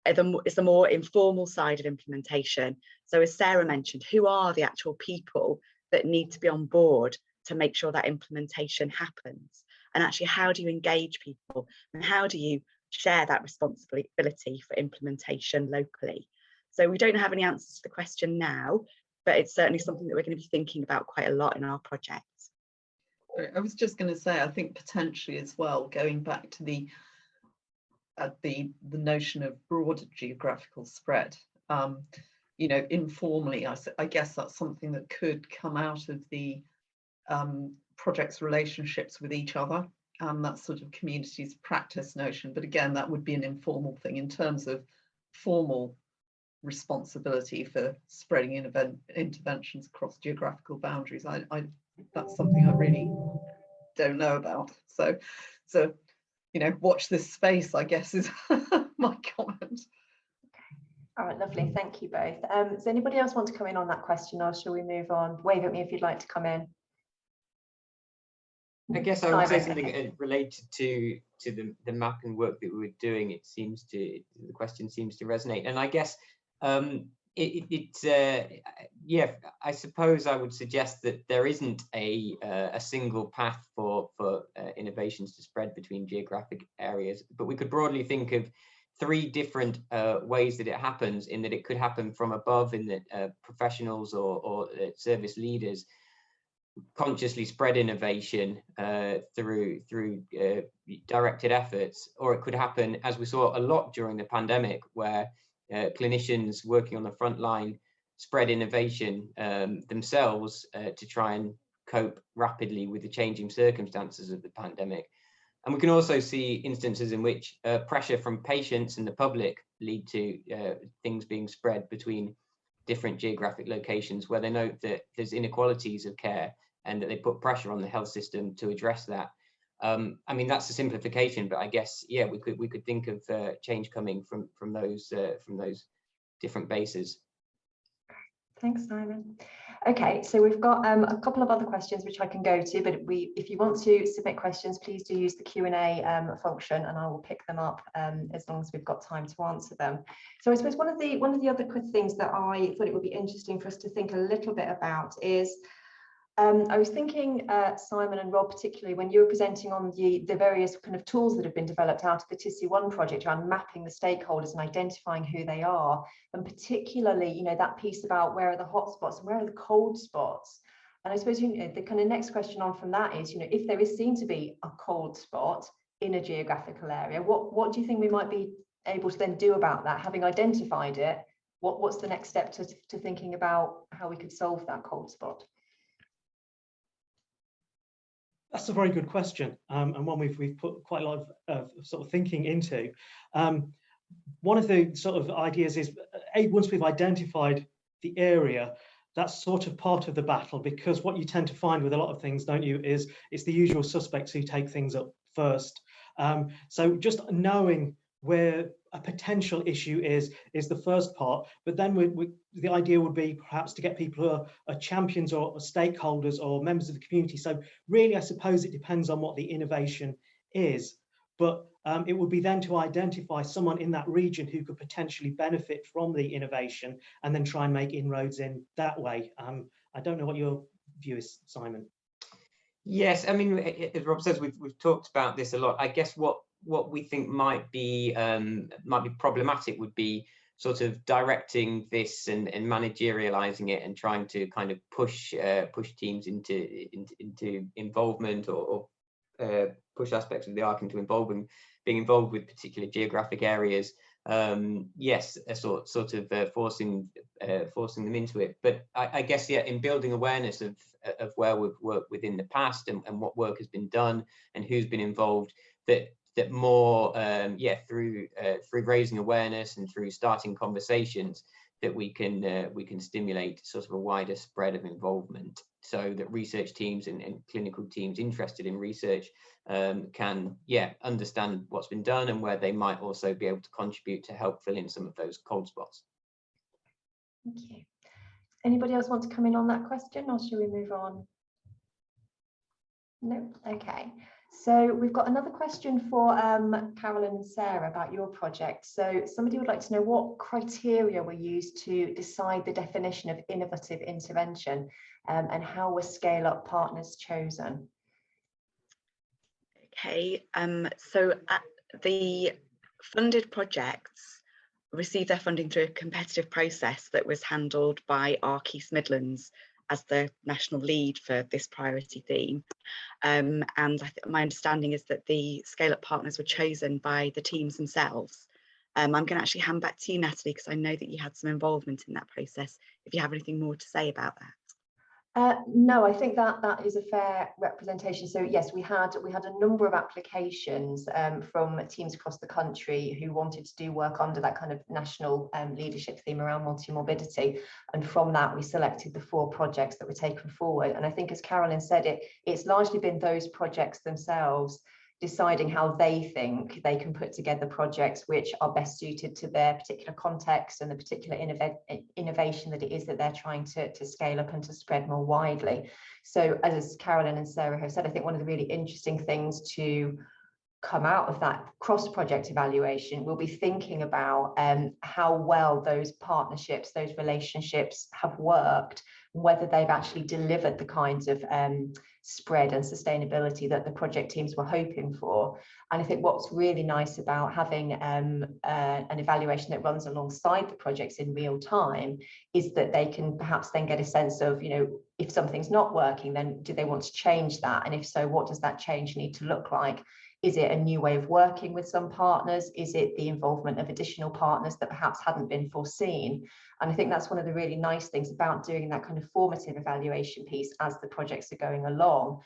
is the more informal side of implementation. So as Sarah mentioned, who are the actual people that need to be on board to make sure that implementation happens? And actually, how do you engage people? And how do you share that responsibility for implementation locally? So we don't have any answers to the question now, but it's certainly something that we're going to be thinking about quite a lot in our projects. I was just going to say, I think potentially as well, going back to the notion of broader geographical spread, you know, informally. I guess that's something that could come out of the project's relationships with each other, and that sort of communities practice notion. But again, that would be an informal thing. In terms of formal responsibility for spreading interventions across geographical boundaries, that's something I really don't know about. So you know, watch this space, I guess, is my comment. All right, lovely. Thank you both. Does anybody else want to come in on that question, or shall we move on? Wave at me if you'd like to come in. I guess I would say something related to the mapping work that we were doing. The question seems to resonate, and I guess yeah, I suppose I would suggest that there isn't a single path for innovations to spread between geographic areas, but we could broadly think of 3 different ways that it happens, in that it could happen from above, in that professionals or service leaders consciously spread innovation through directed efforts, or it could happen, as we saw a lot during the pandemic, where clinicians working on the front line spread innovation themselves to try and cope rapidly with the changing circumstances of the pandemic. And we can also see instances in which pressure from patients and the public lead to things being spread between different geographic locations, where they note that there's inequalities of care and that they put pressure on the health system to address that. I mean, that's a simplification, but I guess, yeah, we could think of change coming from those different bases. Thanks, Simon. Okay, so we've got a couple of other questions which I can go to, but if you want to submit questions, please do use the Q&A function, and I will pick them up as long as we've got time to answer them. So I suppose one of the other quick things that I thought it would be interesting for us to think a little bit about is, I was thinking, Simon and Rob, particularly when you were presenting on the various kind of tools that have been developed out of the TISI1 project around mapping the stakeholders and identifying who they are, and particularly, you know, that piece about where are the hotspots and where are the cold spots. And I suppose, you know, the kind of next question on from that is, you know, if there is seen to be a cold spot in a geographical area, what do you think we might be able to then do about that? Having identified it, what's the next step to thinking about how we could solve that cold spot? That's a very good question, and one we've put quite a lot of sort of thinking into. One of the sort of ideas is, once we've identified the area, that's sort of part of the battle, because what you tend to find with a lot of things, don't you, is it's the usual suspects who take things up first. So just knowing where a potential issue is the first part, but then the idea would be perhaps to get people who are champions or stakeholders or members of the community. So really, I suppose it depends on what the innovation is, but it would be then to identify someone in that region who could potentially benefit from the innovation and then try and make inroads in that way. I don't know what your view is, Simon. Yes, I mean, as Rob says, we've talked about this a lot. I guess what we think might be problematic would be sort of directing this and managerializing it and trying to kind of push teams into involvement or push aspects of the ARC into being involved with particular geographic areas. Yes, a sort of forcing them into it. But I guess, yeah, in building awareness of where we've worked within the past and what work has been done and who's been involved, that more through raising awareness and through starting conversations, that we can stimulate sort of a wider spread of involvement, so that research teams and clinical teams interested in research can understand what's been done and where they might also be able to contribute to help fill in some of those cold spots. Thank you. Anybody else want to come in on that question, or should we move on? No. Okay. So we've got another question for Carolyn and Sarah about your project. So somebody would like to know what criteria were used to decide the definition of innovative intervention, and how were scale-up partners chosen? Okay, so the funded projects received their funding through a competitive process that was handled by ARC East Midlands as the national lead for this priority theme. And my understanding is that the scale-up partners were chosen by the teams themselves, I'm going to actually hand back to you, Natalie, because I know that you had some involvement in that process, if you have anything more to say about that. No, I think that is a fair representation. So yes, we had a number of applications from teams across the country who wanted to do work under that kind of national leadership theme around multi-morbidity, and from that we selected the 4 projects that were taken forward. And I think, as Carolyn said, it's largely been those projects themselves deciding how they think they can put together projects which are best suited to their particular context and the particular innovation that it is that they're trying to scale up and to spread more widely. So as Carolyn and Sarah have said, I think one of the really interesting things to come out of that cross-project evaluation will be thinking about how well those partnerships, those relationships have worked, whether they've actually delivered the kinds of spread and sustainability that the project teams were hoping for. And I think what's really nice about having an evaluation that runs alongside the projects in real time is that they can perhaps then get a sense of, you know, if something's not working, then do they want to change that? And if so, what does that change need to look like? Is it a new way of working with some partners? Is it the involvement of additional partners that perhaps hadn't been foreseen? And I think that's one of the really nice things about doing that kind of formative evaluation piece as the projects are going along.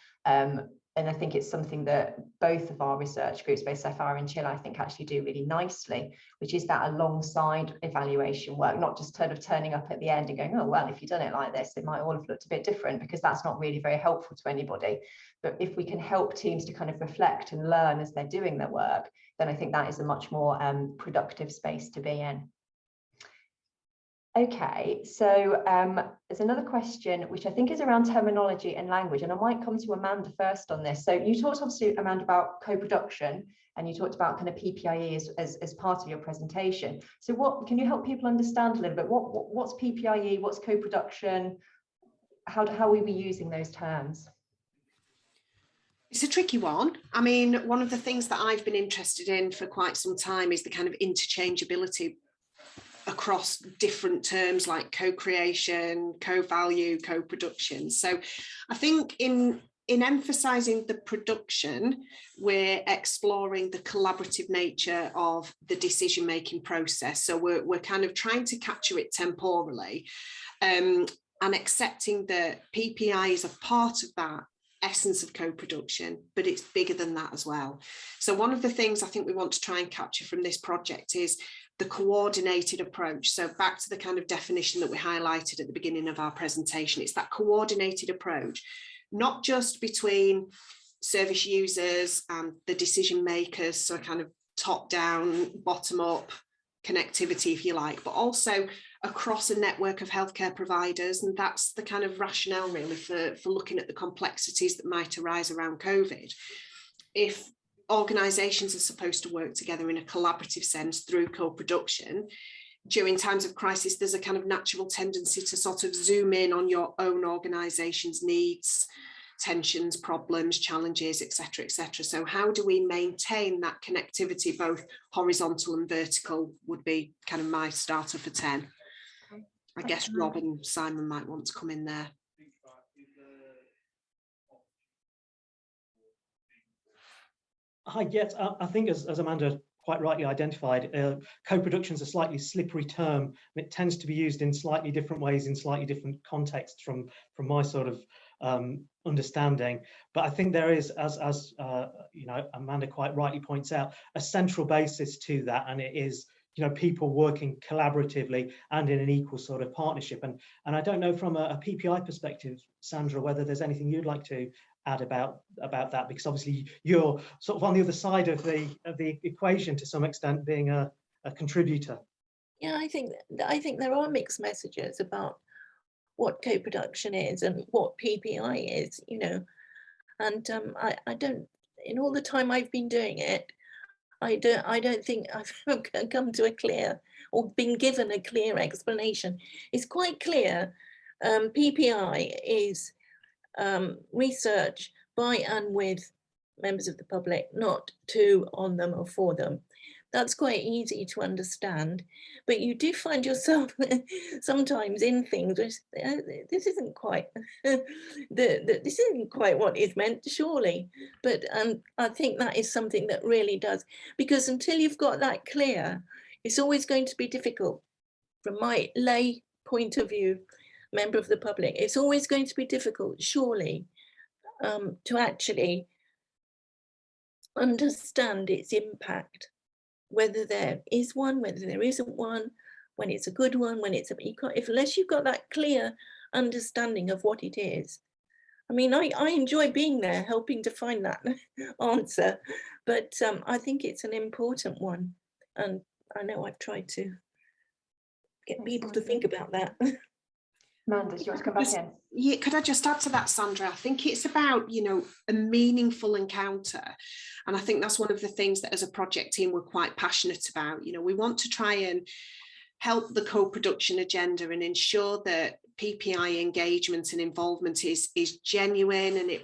And I think it's something that both of our research groups, both Sapphire and Chill, I think actually do really nicely, which is that alongside evaluation work, not just sort of turning up at the end and going, oh, well, if you'd done it like this, it might all have looked a bit different, because that's not really very helpful to anybody. But if we can help teams to kind of reflect and learn as they're doing their work, then I think that is a much more productive space to be in. Okay, so there's another question which I think is around terminology and language, and I might come to Amanda first on this. So you talked obviously, Amanda, about co-production, and you talked about kind of PPIE as part of your presentation. So what can you help people understand a little bit? What's PPIE? What's co-production? How will we be using those terms? It's a tricky one. I mean, one of the things that I've been interested in for quite some time is the kind of interchangeability across different terms like co-creation, co-value, co-production. So I think in emphasising the production, we're exploring the collaborative nature of the decision-making process. So we're kind of trying to capture it temporally, and accepting that PPI is a part of that essence of co-production, but it's bigger than that as well. So one of the things I think we want to try and capture from this project is the coordinated approach. So back to the kind of definition that we highlighted at the beginning of our presentation, it's that coordinated approach, not just between service users and the decision makers, so kind of top down, bottom up connectivity, if you like, but also across a network of healthcare providers. And that's the kind of rationale really for looking at the complexities that might arise around COVID. If organisations are supposed to work together in a collaborative sense through co-production, during times of crisis, there's a kind of natural tendency to sort of zoom in on your own organisation's needs, tensions, problems, challenges, etc., etc. So how do we maintain that connectivity, both horizontal and vertical, would be kind of my starter for 10. Okay. I guess Rob and Simon might want to come in there. Hi, yes, I think as Amanda quite rightly identified, co-production is a slightly slippery term, and it tends to be used in slightly different ways in slightly different contexts from my sort of understanding. But I think there is, as you know, Amanda quite rightly points out, a central basis to that, and it is, you know, people working collaboratively and in an equal sort of partnership. And I don't know from a PPI perspective, Sandra, whether there's anything you'd like to add about that, because obviously you're sort of on the other side of the equation to some extent, being a contributor. Yeah, I think there are mixed messages about what co-production is and what PPI is, you know, and I don't, in all the time I've been doing it, I don't think I've come to a clear or been given a clear explanation. It's quite clear. PPI is research by and with members of the public, not to, on them, or for them. That's quite easy to understand, but you do find yourself sometimes in things which this isn't quite this isn't quite what is meant, surely. But I think that is something that really does, because until you've got that clear, It's always going to be difficult from my lay point of view, member of the public. It's always going to be difficult, surely, to actually understand its impact, whether there is one, whether there isn't one, when it's a good one, when it's unless you've got that clear understanding of what it is. I mean, I enjoy being there, helping to find that answer, but I think it's an important one. And I know I've tried to get people to think about that. Amanda, do you want to come back in? Yeah, could I just add to that, Sandra? I think it's about, you know, a meaningful encounter. And I think that's one of the things that as a project team, we're quite passionate about. You know, we want to try and help the co-production agenda and ensure that PPI engagement and involvement is genuine, and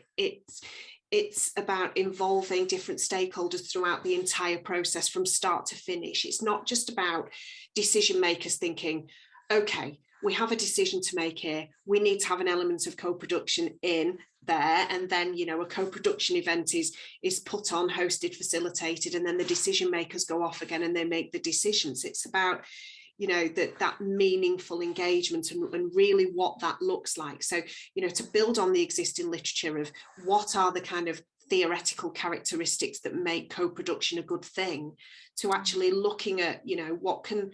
it's about involving different stakeholders throughout the entire process from start to finish. It's not just about decision makers thinking, okay, we have a decision to make here, we need to have an element of co-production in there, and then, you know, a co-production event is put on, hosted, facilitated, and then the decision makers go off again and they make the decisions. It's about, you know, that meaningful engagement and really what that looks like. So, you know, to build on the existing literature of what are the kind of theoretical characteristics that make co-production a good thing, to actually looking at, you know, what can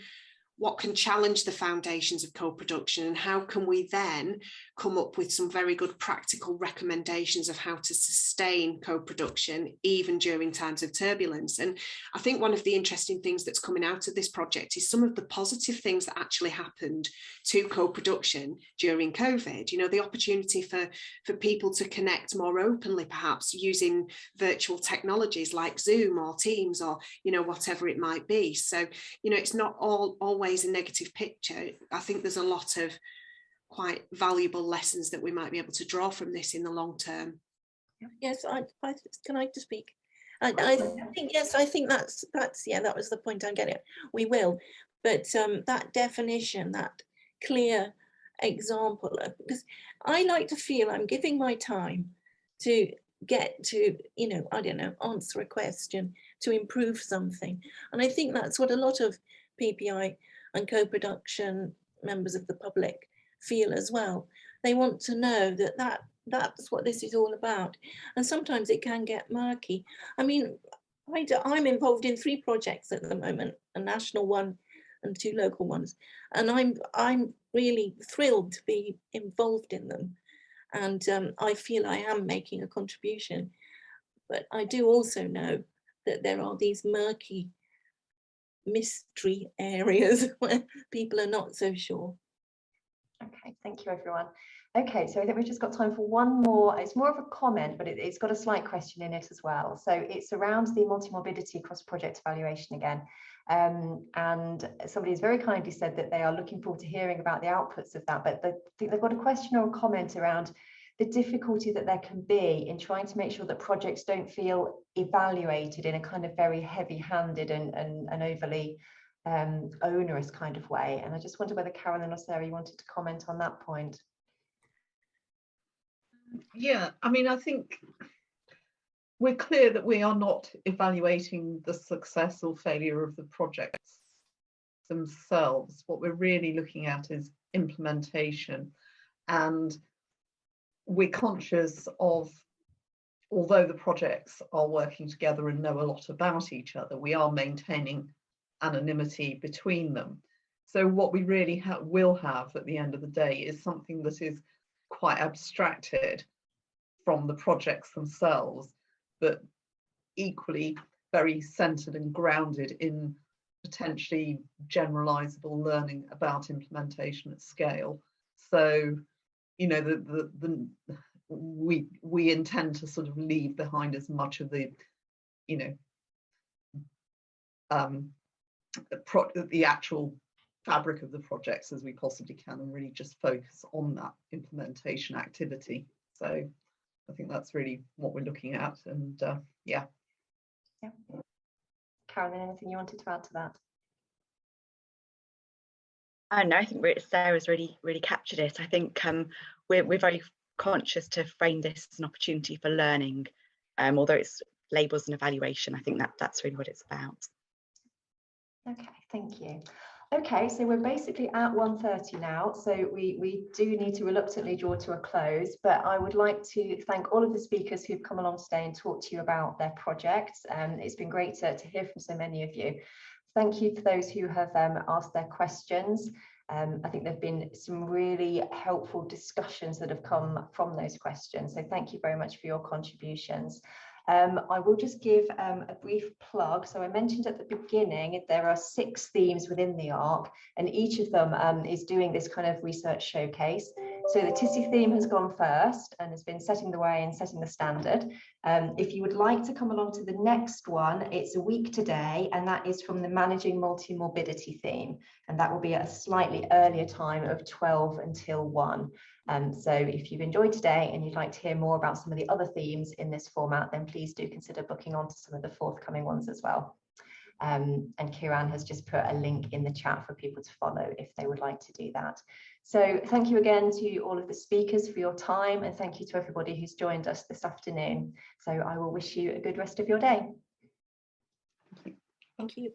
challenge the foundations of co-production, and how can we then come up with some very good practical recommendations of how to sustain co-production even during times of turbulence. And I think one of the interesting things that's coming out of this project is some of the positive things that actually happened to co-production during COVID. You know, the opportunity for people to connect more openly, perhaps using virtual technologies like Zoom or Teams or, you know, whatever it might be. So, you know, it's not always a negative picture. I think there's a lot of quite valuable lessons that we might be able to draw from this in the long term. Yes, can I just speak? I think, yes, I think that's yeah, that was the point I'm getting at. We will, but that definition, that clear example, because I like to feel I'm giving my time to get to, you know, I don't know, answer a question, to improve something. And I think that's what a lot of PPI and co-production members of the public feel as well. They want to know that that's what this is all about. And sometimes it can get murky. I mean, I'm involved in 3 projects at the moment, a national one and 2 local ones. And I'm really thrilled to be involved in them. And I feel I am making a contribution. But I do also know that there are these murky mystery areas where people are not so sure. Okay, thank you everyone. Okay, so I think we've just got time for one more. It's more of a comment, but it's got a slight question in it as well. So it's around the multi-morbidity across project evaluation again. And somebody has very kindly said that they are looking forward to hearing about the outputs of that, but I think they've got a question or a comment around the difficulty that there can be in trying to make sure that projects don't feel evaluated in a kind of very heavy-handed and overly onerous kind of way. And I just wonder whether Carolyn or Sarah, you wanted to comment on that point. Yeah, I mean, I think we're clear that we are not evaluating the success or failure of the projects themselves. What we're really looking at is implementation, and we're conscious of, although the projects are working together and know a lot about each other, we are maintaining anonymity between them. So what we really will have at the end of the day is something that is quite abstracted from the projects themselves, but equally very centered and grounded in potentially generalizable learning about implementation at scale. So, you know, we intend to sort of leave behind as much of the, you know, the actual fabric of the projects as we possibly can, and really just focus on that implementation activity. So I think that's really what we're looking at. And yeah. Carolyn, anything you wanted to add to that? No, I think Sarah's really captured it. I think we're very conscious to frame this as an opportunity for learning, although it's labels and evaluation. I think that's really what it's about. Okay, thank you. Okay, so we're basically at 1:30 now, so we do need to reluctantly draw to a close, but I would like to thank all of the speakers who've come along today and talked to you about their projects. It's been great to hear from so many of you. Thank you to those who have asked their questions. I think there have been some really helpful discussions that have come from those questions, so thank you very much for your contributions. I will just give a brief plug. So I mentioned at the beginning, there are 6 themes within the ARC, and each of them is doing this kind of research showcase. So the TISI theme has gone first and has been setting the way and setting the standard. If you would like to come along to the next one, it's a week today, and that is from the Managing Multimorbidity theme, and that will be at a slightly earlier time of 12 until 1. So if you've enjoyed today and you'd like to hear more about some of the other themes in this format, then please do consider booking on to some of the forthcoming ones as well. And Kieran has just put a link in the chat for people to follow if they would like to do that. So thank you again to all of the speakers for your time, and thank you to everybody who's joined us this afternoon. So I will wish you a good rest of your day. Thank you.